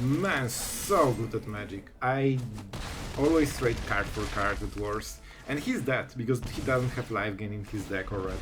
Man, so good at magic. I always trade card for card at worst. And he's dead, because he doesn't have life gain in his deck already.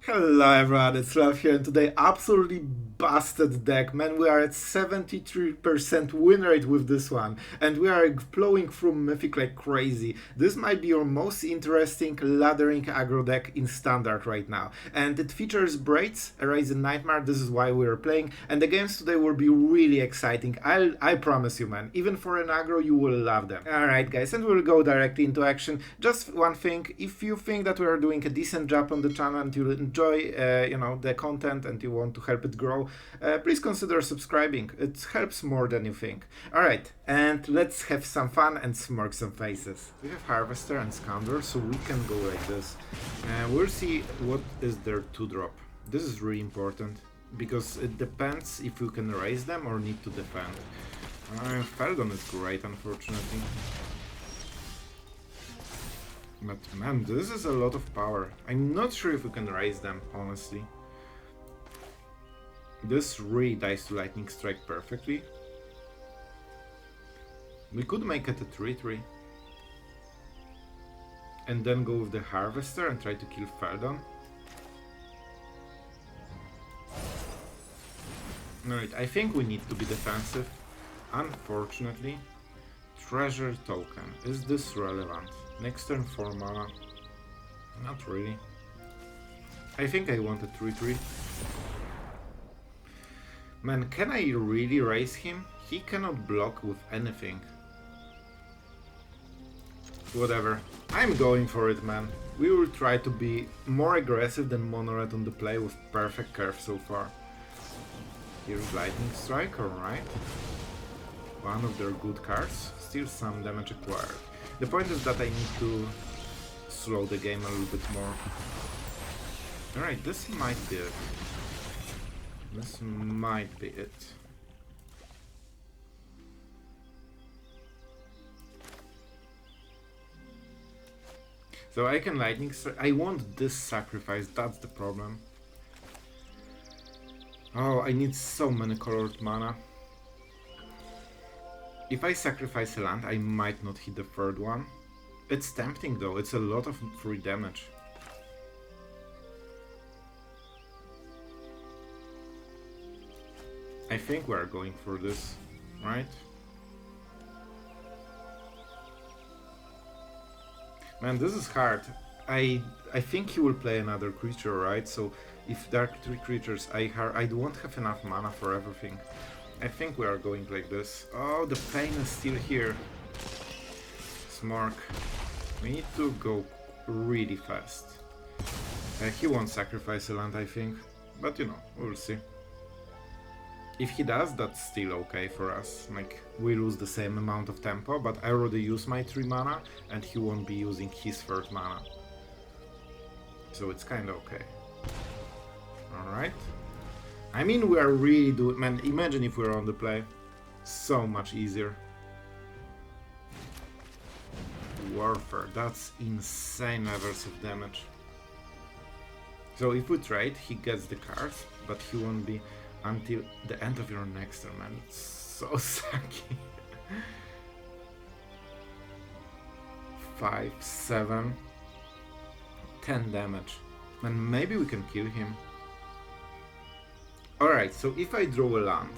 Hello everyone, it's Sloth here, and today absolutely busted deck, man. We are at 73% win rate with this one, and we are flowing through Mythic like crazy. This might be your most interesting laddering aggro deck in standard right now, and it features Braids, Arisen Nightmare. This is why we are playing, and the games today will be really exciting. I promise you, man, even for an aggro you will love them. Alright guys, and we'll go directly into action. Just one thing, if you think that we are doing a decent job on the channel and you enjoy the content and you want to help it grow, please consider subscribing. It helps more than you think. Alright, and let's have some fun and smirk some faces. We have Harvester and Scoundrel, so we can go like this. We'll see what is their 2-drop. This is really important, because it depends if you can raise them or need to defend. Feldon is great, unfortunately. But man, this is a lot of power. I'm not sure if we can raise them, honestly. This really dies to Lightning Strike perfectly. We could make it a 3-3. And then go with the Harvester and try to kill Feldon. Alright, I think we need to be defensive. Unfortunately. Treasure token. Is this relevant? Next turn 4 mana. Not really. I think I want a 3-3. Man, can I really raise him? He cannot block with anything. Whatever. I'm going for it, man. We will try to be more aggressive than Monored on the play with perfect curve so far. Here's Lightning Strike, alright. One of their good cards. Still some damage acquired. The point is that I need to slow the game a little bit more. Alright, this might be it. This might be it. So I can Lightning Strike. I want this sacrifice, that's the problem. Oh, I need so many colored mana. If I sacrifice a land, I might not hit the third one. It's tempting though, it's a lot of free damage. I think we're going for this, right? Man, this is hard. I think he will play another creature, right? So if there are 3 creatures, I won't have enough mana for everything. I think we are going like this. Oh, the pain is still here. Smark. We need to go really fast. He won't sacrifice a land, I think. But you know, we'll see. If he does, that's still okay for us. Like, we lose the same amount of tempo, but I already used my 3 mana, and he won't be using his 3rd mana. So it's kinda okay. Alright. I mean, we are really doing... Man, imagine if we were on the play. So much easier. Warfare, that's insane levels of damage. So if we trade, he gets the cards, but he won't be until the end of your next turn, man. It's so sucky. 5, 7, 10 damage. And maybe we can kill him. Alright, so if I draw a land,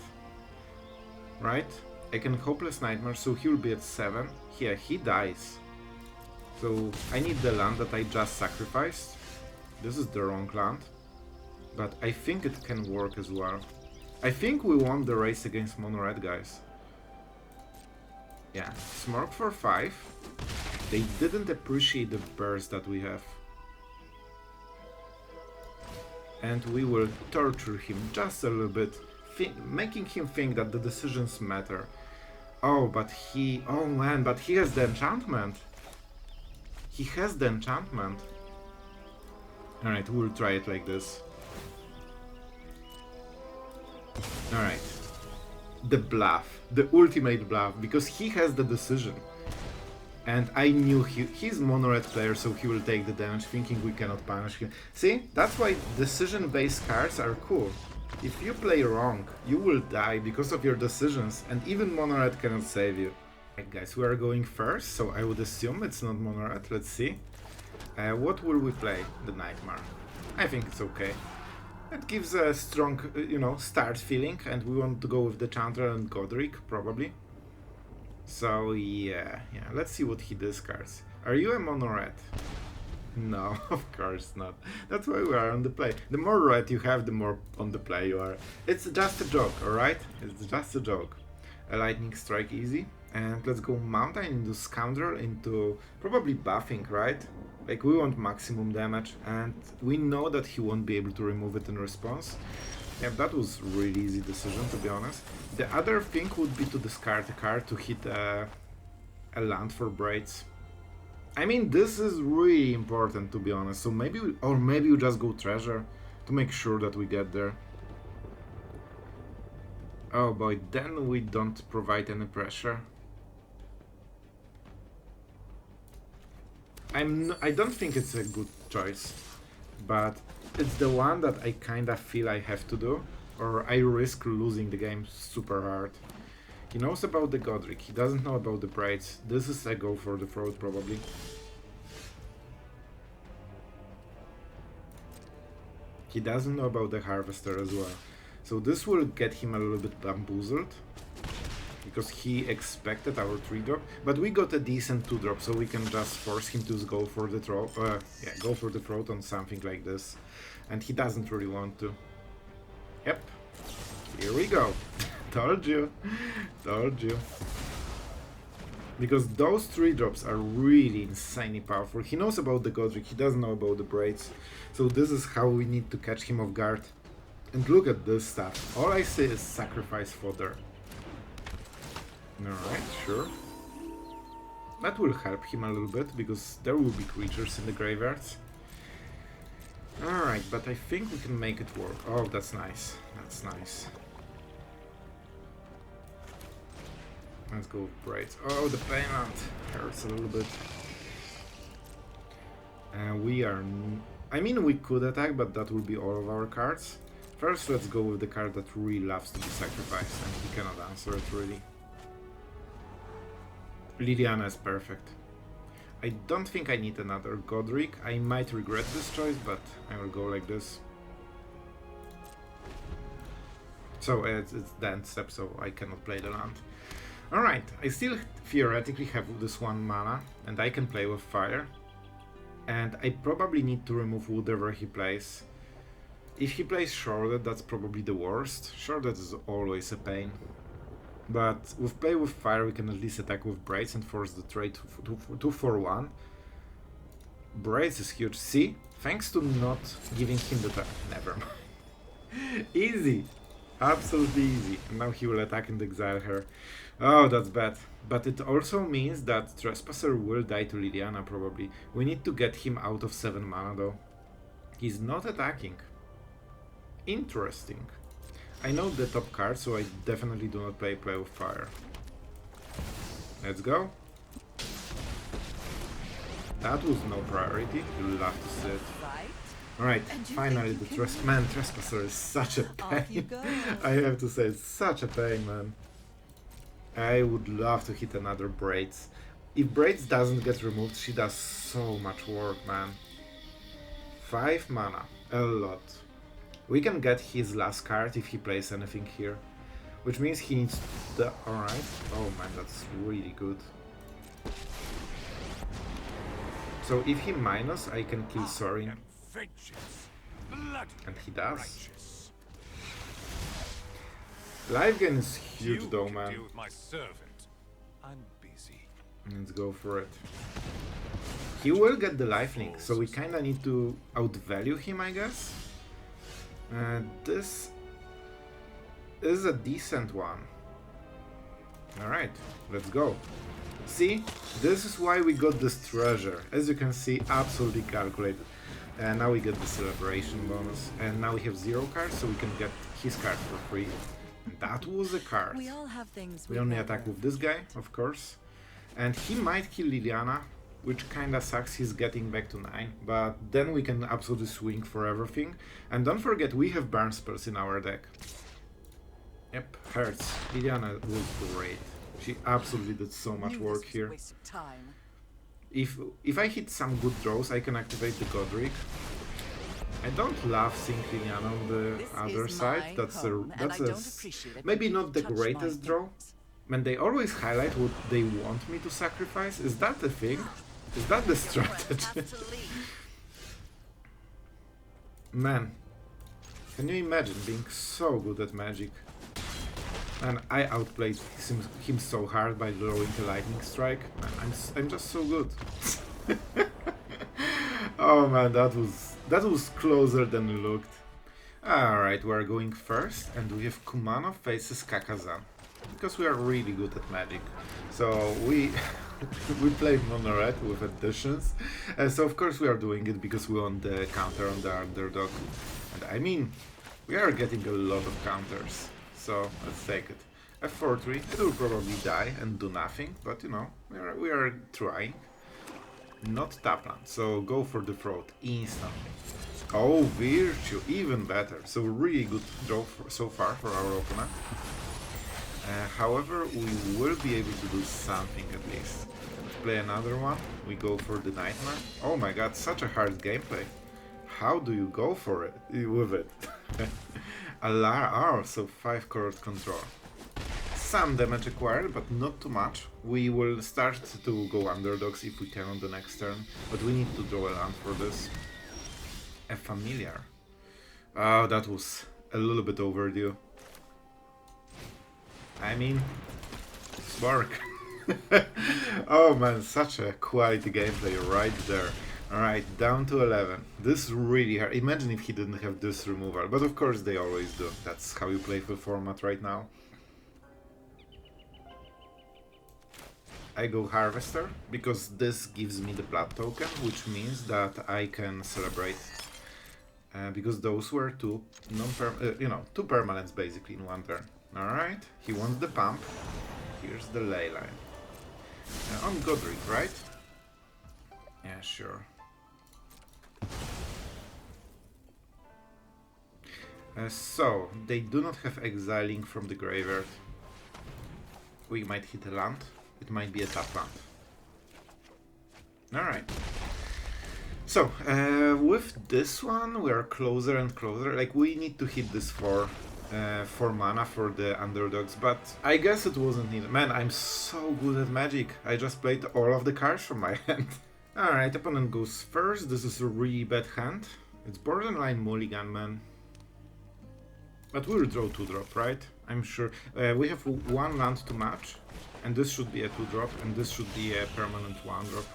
right, I can Hopeless Nightmare, so he will be at 7. Here, he dies. So I need the land that I just sacrificed. This is the wrong land, but I think it can work as well. I think we won the race against Mono-Red, guys. Yeah, Smirk for 5. They didn't appreciate the burst that we have. And we will torture him just a little bit, making him think that the decisions matter. Oh, but he... Oh man, but he has the enchantment. He has the enchantment. Alright, we'll try it like this. Alright. The bluff. The ultimate bluff, because he has the decision. And I knew he's mono-red player, so he will take the damage, thinking we cannot punish him. See, that's why decision-based cards are cool. If you play wrong, you will die because of your decisions, and even mono-red cannot save you. Right, guys, we are going first, so I would assume it's not mono-red. Let's see. What will we play? The Nightmare. I think it's okay. It gives a strong, start feeling, and we want to go with the Chandra and Goddric, probably. So yeah, let's see what he discards. Are you a mono red? No, of course not. That's why we are on the play. The more red you have, the more on the play you are. It's just a joke, alright? It's just a joke. A lightning strike easy. And let's go mountain into Scoundrel into probably buffing, right? Like we want maximum damage, and we know that he won't be able to remove it in response. Yeah, that was a really easy decision, to be honest. The other thing would be to discard a card to hit a land for Braids. I mean, this is really important, to be honest. So maybe we just go treasure to make sure that we get there. Oh boy, then we don't provide any pressure. I don't think it's a good choice, but it's the one that I kinda feel I have to do, or I risk losing the game super hard. He knows about the Goddric, he doesn't know about the Braids. This is a go for the throat, probably. He doesn't know about the Harvester as well. So this will get him a little bit bamboozled, because he expected our 3-drop, but we got a decent 2-drop, so we can just force him to go for the throat on something like this. And he doesn't really want to. Yep. Here we go. Told you. Told you. Because those 3-drops are really insanely powerful. He knows about the Goddric, he doesn't know about the Braids. So this is how we need to catch him off guard. And look at this stuff. All I see is sacrifice fodder. Alright, sure. That will help him a little bit, because there will be creatures in the graveyards. Alright, but I think we can make it work. Oh, that's nice. That's nice. Let's go with Braids. Oh, the Painland hurts a little bit. I mean, we could attack, but that will be all of our cards. First, let's go with the card that really loves to be sacrificed, and he cannot answer it, really. Liliana is perfect. I don't think I need another Goddric. I might regret this choice, but I will go like this. So it's the end step, so I cannot play the land. Alright, I still theoretically have this 1 mana, and I can play with fire. And I probably need to remove whatever he plays. If he plays Shrouded, that's probably the worst. Shrouded is always a pain. But with play with fire, we can at least attack with Braids and force the trade to 4-1. Braids is huge. See? Thanks to not giving him the time. Never mind. Easy. Absolutely easy. And now he will attack and exile her. Oh, that's bad. But it also means that Trespasser will die to Liliana, probably. We need to get him out of 7 mana, though. He's not attacking. Interesting. I know the top card, so I definitely do not play with fire. Let's go. That was no priority. You'll love to see it. Alright, finally the Trespasser is such a pain. I have to say, it's such a pain, man. I would love to hit another Braids. If Braids doesn't get removed, she does so much work, man. 5 mana. A lot. We can get his last card if he plays anything here. Which means he needs the... Alright. Oh man, that's really good. So if he minus, I can kill Sorin. And he does. Life gain is huge though, man. Let's go for it. He will get the lifelink, so we kinda need to outvalue him, I guess. This is a decent one. Alright, let's go. See, this is why we got this treasure. As you can see, absolutely calculated. And now we get the celebration bonus. And now we have 0 cards, so we can get his card for free. And that was a card. We all have things we only attack with this guy, of course. And he might kill Liliana, which kinda sucks, he's getting back to 9, but then we can absolutely swing for everything. And don't forget, we have burn spells in our deck. Yep, hurts. Liliana was great. She absolutely did so much work here. If I hit some good draws, I can activate the Goddric. I don't love seeing Liliana on the other side. That's maybe not the greatest draw. Man, they always highlight what they want me to sacrifice. Is that the thing? Is that the strategy? Man, can you imagine being so good at Magic? And I outplayed him so hard by throwing a lightning strike. Man, I'm just so good. Oh man, that was closer than it looked. Alright, we're going first, and we have Kumano faces Kakkazan. Because we are really good at Magic. So we played Mono Red with additions. So of course we are doing it because we want the counter on the underdog. And I mean, we are getting a lot of counters. So let's take it. F4-3, it will probably die and do nothing, but you know, we are trying. Not Tapland, so go for the throat instantly. Oh, Virtue, even better. So really good draw so far for our opponent. However, we will be able to do something at least. Let's play another one. We go for the Nightmare. Oh my god, such a hard gameplay. How do you go for it with it? Oh, so 5 card control. Some damage acquired, but not too much. We will start to go underdogs if we can on the next turn, but we need to draw a land for this. A familiar. Oh, that was a little bit overdue. I mean, it's work. Oh man, such a quality gameplay right there. Alright, down to 11. This is really hard. Imagine if he didn't have this removal, but of course they always do. That's how you play the format right now. I go Harvester, because this gives me the blood token, which means that I can celebrate. Because those were two permanents basically in one turn. Alright, he wants the pump. Here's the ley line. On Goddric, right? Yeah, sure. So, they do not have exiling from the graveyard. We might hit a land. It might be a tap land. Alright. So, with this one, we are closer and closer. Like, we need to hit this for mana for the underdogs, but I guess it wasn't needed. Man, I'm so good at Magic. I just played all of the cards from my hand. Alright, opponent goes first. This is a really bad hand. It's borderline mulligan, man. But we'll draw 2-drop, right? I'm sure. We have 1 land to match, and this should be a 2-drop, and this should be a permanent 1-drop.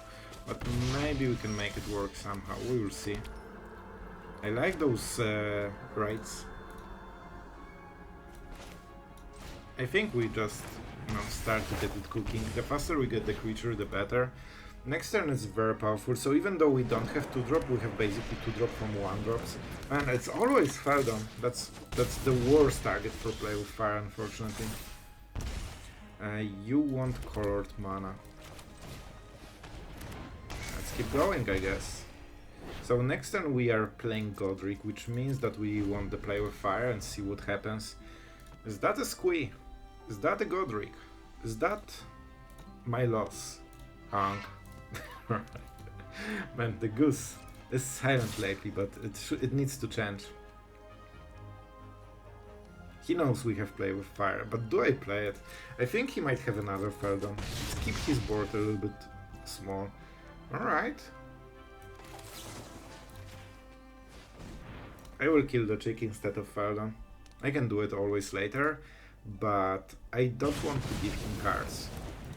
But maybe we can make it work somehow. We will see. I like those Braids. I think we just, start to get it cooking. The faster we get the creature, the better. Next turn is very powerful, so even though we don't have 2-drop, we have basically 2-drop from 1-drops. And it's always Feldon. That's the worst target for play with fire, unfortunately. You want colored mana. Let's keep going, I guess. So next turn we are playing Goddric, which means that we want to play with fire and see what happens. Is that a squee? Is that a Goddric? Is that my loss? Honk. Man, the goose is silent lately, but it needs to change. He knows we have play with fire, but do I play it? I think he might have another Feldon. Let's keep his board a little bit small. Alright. I will kill the chick instead of Feldon. I can do it always later, but I don't want to give him cards.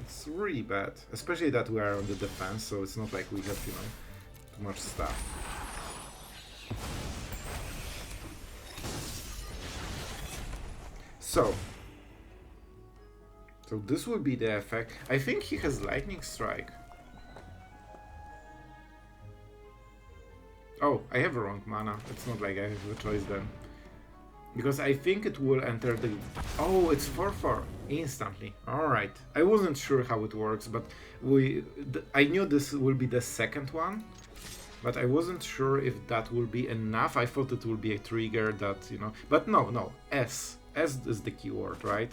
It's really bad, especially that we are on the defense, so it's not like we have, too much stuff. So this will be the effect. I think he has Lightning Strike. Oh, I have a wrong mana. It's not like I have a choice then. Because I think it will enter the... Oh, it's 4-4 instantly. Alright. I wasn't sure how it works, but I knew this will be the second one, but I wasn't sure if that will be enough. I thought it will be a trigger that, you know... But no. S. S is the keyword, right?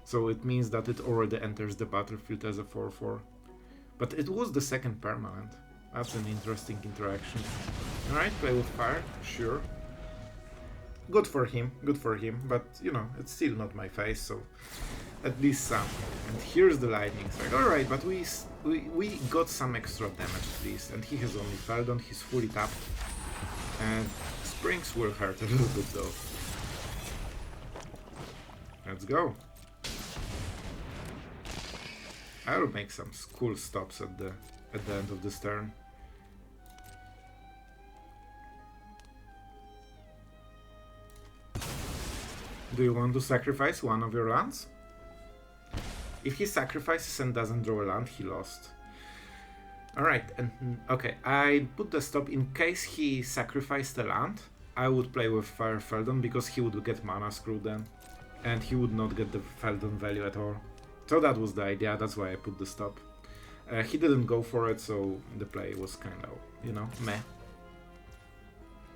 So it means that it already enters the battlefield as a 4-4. But it was the second permanent. That's an interesting interaction. Alright, play with fire, sure. Good for him, but you know, it's still not my face, so at least some. And here's the lightning strike. Alright, but we got some extra damage at least, and he has only Feldon, he's fully tapped. And Springs will hurt a little bit though. Let's go. I'll make some cool stops at the end of this turn. Do you want to sacrifice one of your lands? If he sacrifices and doesn't draw a land, he lost. Alright, and okay, I put the stop in case he sacrificed a land. I would play with Fire Feldon because he would get mana screwed then. And he would not get the Feldon value at all. So that was the idea, that's why I put the stop. He didn't go for it, so the play was kind of, you know, meh.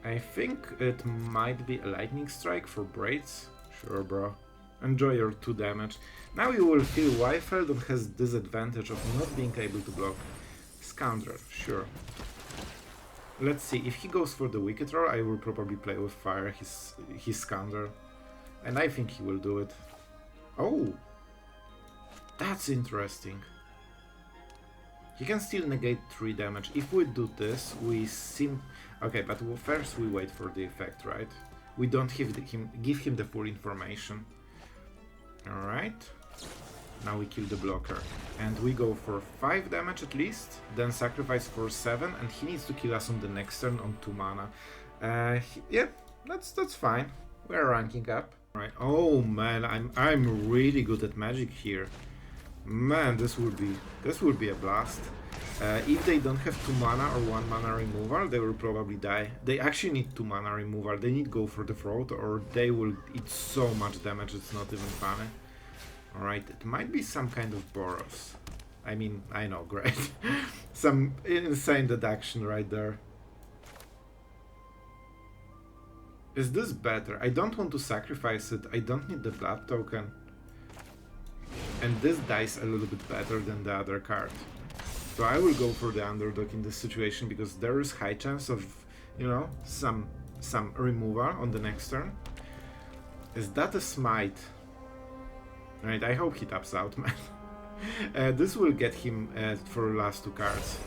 I think it might be a lightning strike for Braids. Sure, bro. Enjoy your 2 damage. Now you will feel why Feldon has disadvantage of not being able to block. Scoundrel, sure. Let's see, if he goes for the Wicked Roar, I will probably play with fire his Scoundrel. And I think he will do it. Oh! That's interesting. He can still negate 3 damage. If we do this, we seem... Okay, but first we wait for the effect, right? We don't give him the full information. Alright. Now we kill the blocker. And we go for 5 damage at least, then sacrifice for 7, and he needs to kill us on the next turn on 2 mana. Yeah, that's fine. We're ranking up. Alright. Oh man, I'm really good at magic here. Man, this will be a blast. If they don't have 2 mana or 1 mana removal, they will probably die. They actually need 2 mana removal. They need to go for the throat, or they will eat so much damage it's not even funny. Alright, it might be some kind of Boros. I mean, I know, great. Some insane deduction right there. Is this better? I don't want to sacrifice it. I don't need the blood token. And this dies a little bit better than the other card. So I will go for the underdog in this situation because there is high chance of, you know, some removal on the next turn. Is that a smite? Right, I hope he taps out, man. This will get him for the last 2 cards.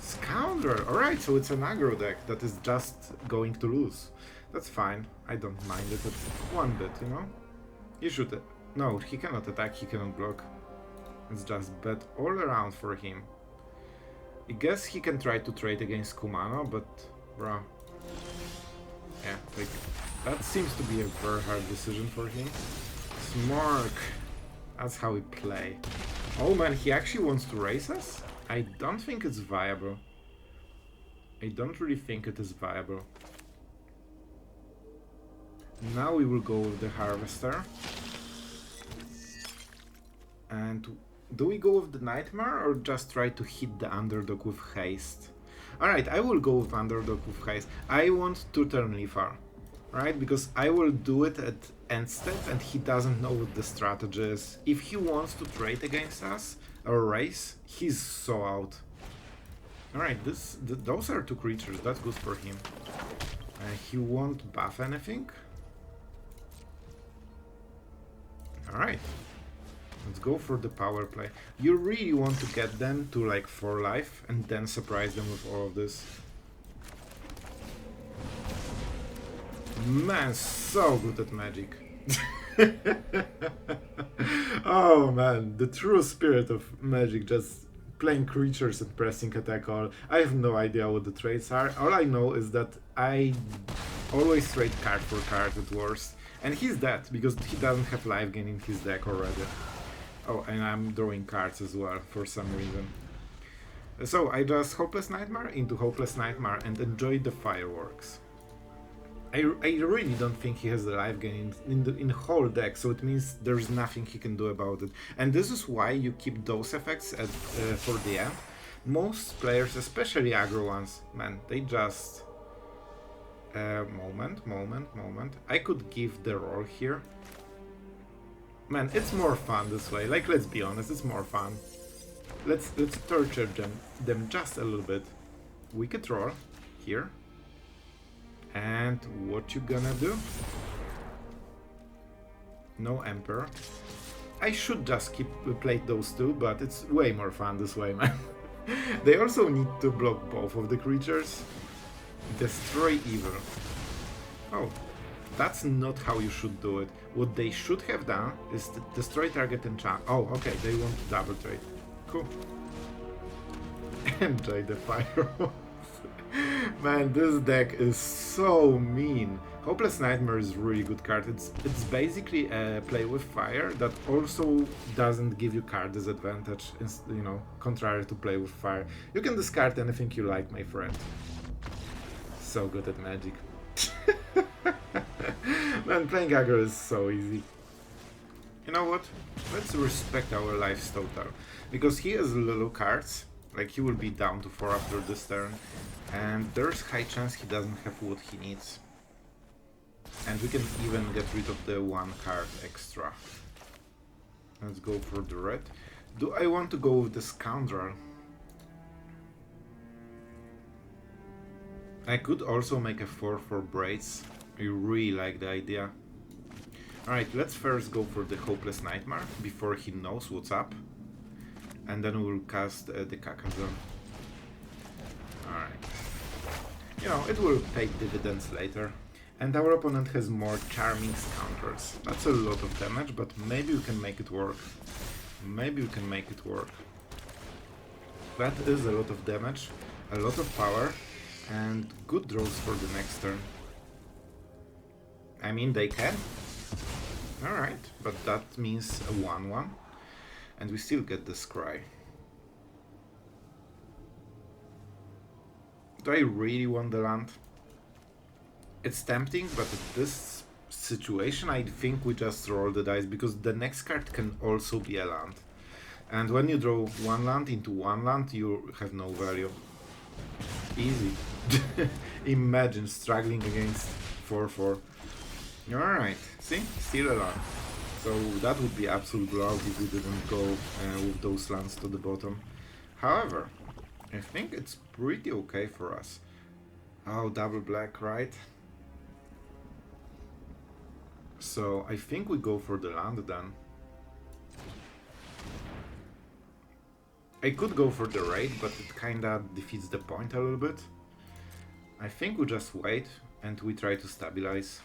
Scoundrel! Alright, so it's an aggro deck that is just going to lose. That's fine, I don't mind it at 1 bit, you know? You should... No, he cannot attack, he cannot block. It's just bad all around for him. I guess he can try to trade against Kumano, but... Bro... Yeah, like... That seems to be a very hard decision for him. Smart! That's how we play. Oh man, he actually wants to race us? I don't think it's viable. I don't really think it is viable. Now we will go with the Harvester. And do we go with the Nightmare or just try to hit the underdog with haste? Alright, I will go with underdog with haste. I want to turn Lifar, right? Because I will do it at end step and he doesn't know what the strategy is. If he wants to trade against us or race, he's so out. Alright, those are 2 creatures, that's good for him. He won't buff anything. Alright. Let's go for the power play. You really want to get them to like 4 life and then surprise them with all of this. Man, so good at magic. Oh man, the true spirit of magic, just playing creatures and pressing attack all. I have no idea what the traits are. All I know is that I always trade card for card at worst. And he's dead, because he doesn't have life gain in his deck already. Oh, and I'm drawing cards as well, for some reason. So I just Hopeless Nightmare into Hopeless Nightmare and enjoy the fireworks. I really don't think he has a life gain in the whole deck, so it means there's nothing he can do about it. And this is why you keep those effects for the end. Most players, especially aggro ones, man, they just... moment. I could give the roll here. Man, it's more fun this way. Like, let's be honest, it's more fun. Let's torture them just a little bit. Wicked roll here. And what you gonna do? No Emperor. I should just play those two, but it's way more fun this way, man. They also need to block both of the creatures. Destroy evil. Oh, that's not how you should do it. What they should have done is to destroy target enchant. Oh, okay, they want to double trade. Cool. Enjoy the fire. Man, this deck is so mean. Hopeless Nightmare is a really good card. It's basically a play with fire that also doesn't give you card disadvantage, you know, contrary to play with fire. You can discard anything you like, my friend. So good at Magic. Man, playing aggro is so easy. You know what? Let's respect our lives total. Because he has little cards. Like, he will be down to 4 after this turn. And there's high chance he doesn't have what he needs. And we can even get rid of the 1 card extra. Let's go for the red. Do I want to go with the Scoundrel? I could also make a 4 for Braids. I really like the idea. Alright, let's first go for the Hopeless Nightmare before he knows what's up. And then we'll cast the Kakkazan. Alright. You know, it will pay dividends later. And our opponent has more Charming Scoundrels. That's a lot of damage, but maybe we can make it work. Maybe we can make it work. That is a lot of damage, a lot of power, and good draws for the next turn. I mean, they can. Alright, but that means a 1-1. And we still get the Scry. Do I really want the land? It's tempting, but at this situation I think we just roll the dice, because the next card can also be a land. And when you draw 1 land into 1 land, you have no value. Easy. Imagine struggling against 4-4. Alright, see? Still a land. So that would be absolute blowout if we didn't go with those lands to the bottom. However, I think it's pretty okay for us. Oh, double black, right? So I think we go for the land then. I could go for the raid, but it kinda defeats the point a little bit. I think we just wait and we try to stabilize.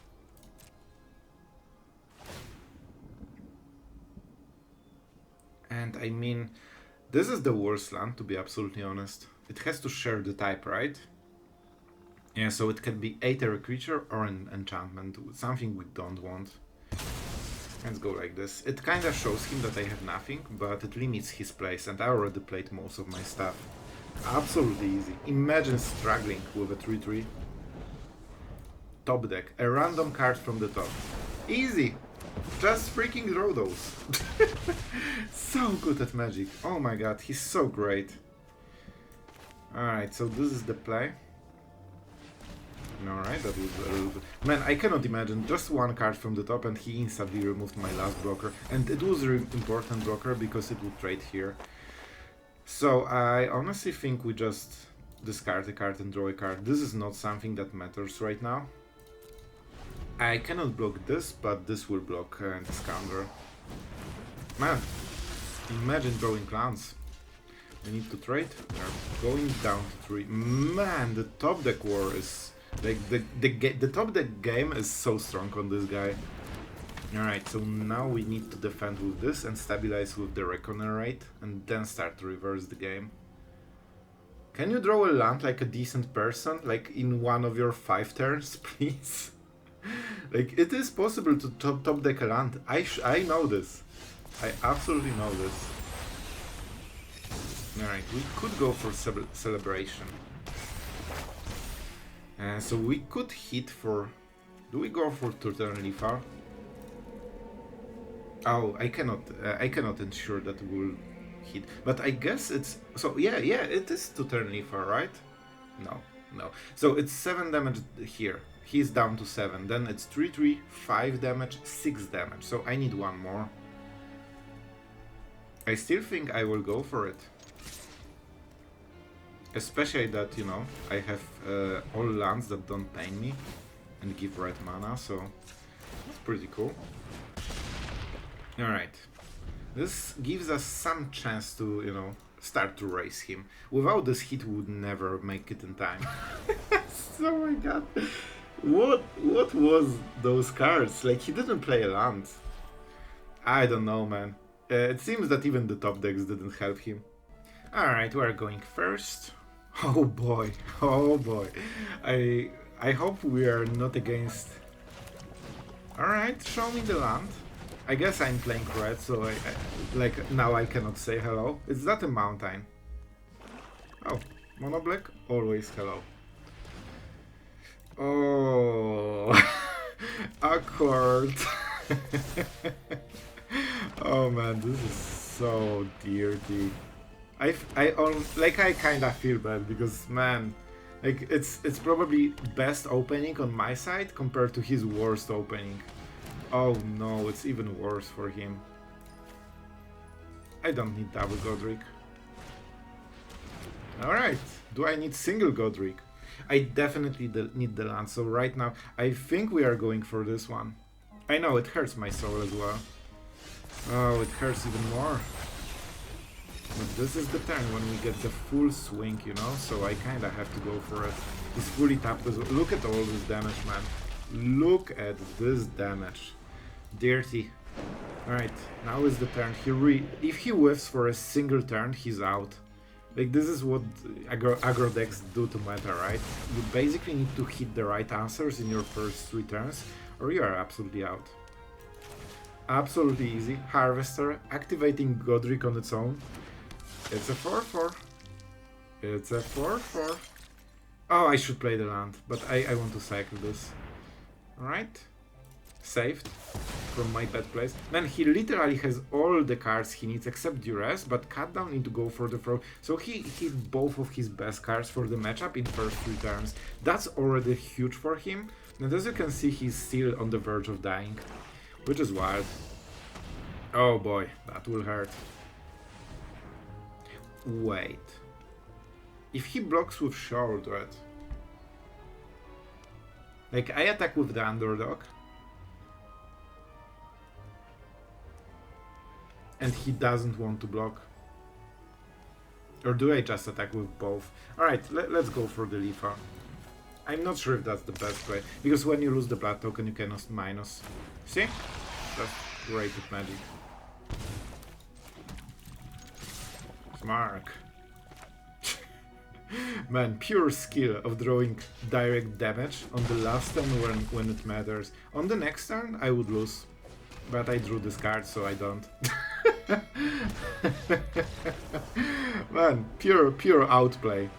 And I mean, this is the worst land, to be absolutely honest. It has to share the type, right? Yeah, so it can be either a creature or an enchantment, something we don't want. Let's go like this. It kinda shows him that I have nothing, but it limits his plays, and I already played most of my stuff. Absolutely easy. Imagine struggling with a 3-3. Top deck. A random card from the top. Easy! Just freaking draw those. So good at Magic. Oh my god, he's so great. Alright, so this is the play. Alright, that was a little bit... Man, I cannot imagine just 1 card from the top and he instantly removed my last blocker. And it was an important blocker because it would trade here. So I honestly think we just discard a card and draw a card. This is not something that matters right now. I cannot block this, but this will block the Scoundrel. Man, imagine drawing lands. We need to trade. We are going down to 3. Man, the top deck war is... Like, the top deck game is so strong on this guy. Alright, so now we need to defend with this and stabilize with the Reckoner rate, and then start to reverse the game. Can you draw a land like a decent person? Like in one of your 5 turns, please? Like, it is possible to top deck a land. I know this. I absolutely know this. Alright, we could go for celebration. So we could hit for Do we go for two-turn Leafar? Oh, I cannot ensure that we'll hit. But I guess it's... So, yeah, it is two-turn Leafar, right? No. So it's 7 damage here. He's down to 7. Then it's 3, 5 damage, 6 damage. So I need one more. I still think I will go for it. Especially that, you know, I have all lands that don't pain me and give red mana, so it's pretty cool. Alright. This gives us some chance to, you know, start to race him. Without this hit, we would never make it in time. Oh my god. What was those cards? Like, he didn't play a land. I don't know, man. It seems that even the top decks didn't help him. Alright, we're going first. Oh boy. I hope we are not against... Alright, show me the land. I guess I'm playing red, so like now I cannot say hello. Is that a mountain? Oh, mono black? Always hello. Oh, awkward. Oh man, this is so dirty. I kinda feel bad because, man, like it's probably best opening on my side compared to his worst opening. Oh no, it's even worse for him. I don't need double Goddric. Alright, do I need single Goddric? I definitely need the land, so right now I think we are going for this one. I know, it hurts my soul as well. Oh, it hurts even more. But this is the turn when we get the full swing, you know, so I kinda have to go for it. He's fully tapped as well. Look at all this damage, man. Look at this damage. Dirty. Alright, now is the turn. If he whiffs for a single turn, he's out. Like, this is what aggro decks do to meta, right? You basically need to hit the right answers in your first 3 turns, or you are absolutely out. Absolutely easy. Harvester, activating Goddric on its own. It's a 4-4. It's a 4-4. Oh, I should play the land, but I want to cycle this. Alright. Saved from my bad place. Man, he literally has all the cards he needs except duress, but cut down need to go for the throw. So he hit both of his best cards for the matchup in first 3 turns. That's already huge for him. And as you can see, he's still on the verge of dying, which is wild. Oh boy, that will hurt. Wait. If he blocks with Shoulder, like, I attack with the Underdog, and he doesn't want to block. Or do I just attack with both? Alright, let's go for the Leafar. I'm not sure if that's the best play, because when you lose the blood token you cannot minus. See? That's great with magic. Smart. Man, pure skill of drawing direct damage on the last turn when it matters. On the next turn I would lose, but I drew this card, so I don't. Man, pure outplay.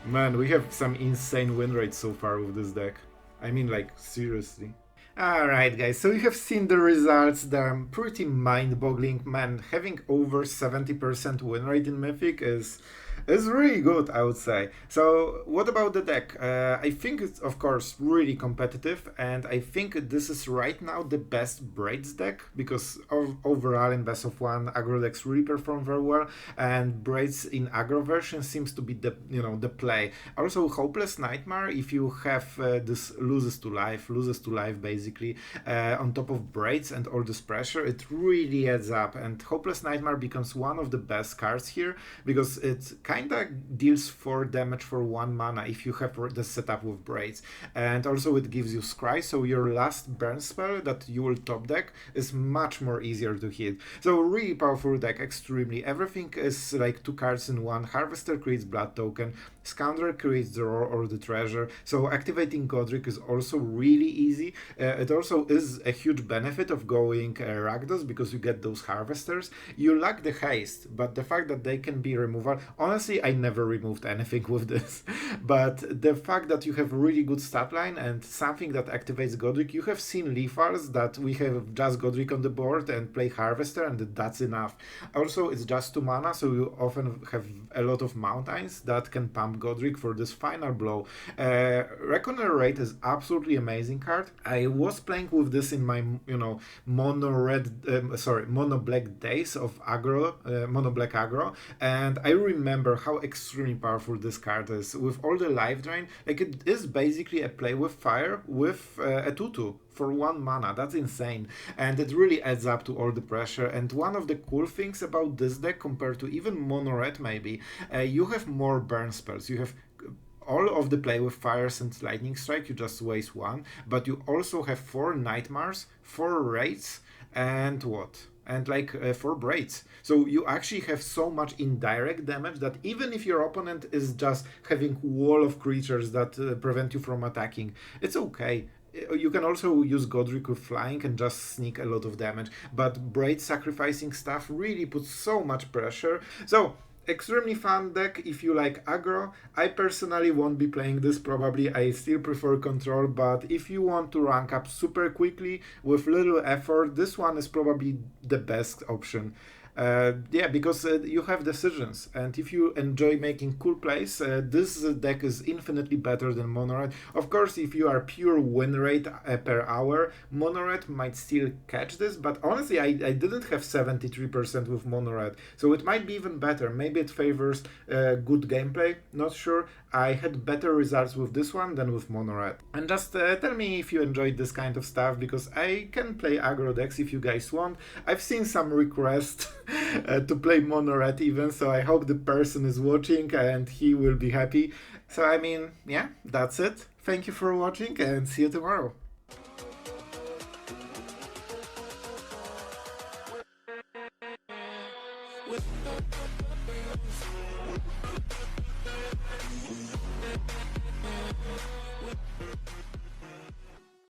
Man, we have some insane win rate so far with this deck. I mean, like, seriously. Alright guys, so you have seen the results. They're pretty mind-boggling. Man, having over 70% win rate in Mythic is really good, I would say. So what about the deck? I think it's of course really competitive, and I think this is right now the best Braids deck, because overall in best of 1 aggro decks really perform very well, and Braids in aggro version seems to be the play. Also Hopeless Nightmare, if you have this loses to life basically on top of Braids and all this pressure, it really adds up, and Hopeless Nightmare becomes one of the best cards here because it kinda deals 4 damage for 1 mana if you have the setup with Braids, and also it gives you Scry, so your last burn spell that you will top deck is much more easier to hit. So really powerful deck, extremely. Everything is like 2 cards in 1. Harvester creates blood token, Scoundrel creates the roar or the treasure, so activating Goddric is also really easy. It also is a huge benefit of going Rakdos because you get those harvesters. You lack the haste, but the fact that they can be removal, honestly honestly, I never removed anything with this. But the fact that you have really good stat line and something that activates Goddric, you have seen Leafars that we have just Goddric on the board and play Harvester, and that's enough. Also, it's just 2 mana, so you often have a lot of mountains that can pump Goddric for this final blow. Reckoner Rate is absolutely amazing card. I was playing with this in my, mono black days of aggro, mono black aggro, and I remember how extremely powerful this card is with all the life drain. Like, it is basically a play with fire with a 2/2 for 1 mana. That's insane, and it really adds up to all the pressure. And one of the cool things about this deck compared to even mono red, maybe, you have more burn spells. You have all of the play with fires and lightning strike, you just waste 1, but you also have 4 nightmares, 4 raids, and what? And like 4 braids. So you actually have so much indirect damage that even if your opponent is just having wall of creatures that prevent you from attacking, it's okay. You can also use Goddric with flying and just sneak a lot of damage, but Braid sacrificing stuff really puts so much pressure. So extremely fun deck if you like aggro. I personally won't be playing this probably. I still prefer control, but if you want to rank up super quickly with little effort, this one is probably the best option. Because you have decisions, and if you enjoy making cool plays, this deck is infinitely better than mono red. Of course, if you are pure win rate per hour, mono red might still catch this, but honestly, I didn't have 73% with mono red, so it might be even better. Maybe it favors good gameplay, not sure. I had better results with this one than with mono red. And just tell me if you enjoyed this kind of stuff, because I can play aggro decks if you guys want. I've seen some requests to play mono red even, so I hope the person is watching and he will be happy. So I mean, yeah, that's it. Thank you for watching and see you tomorrow.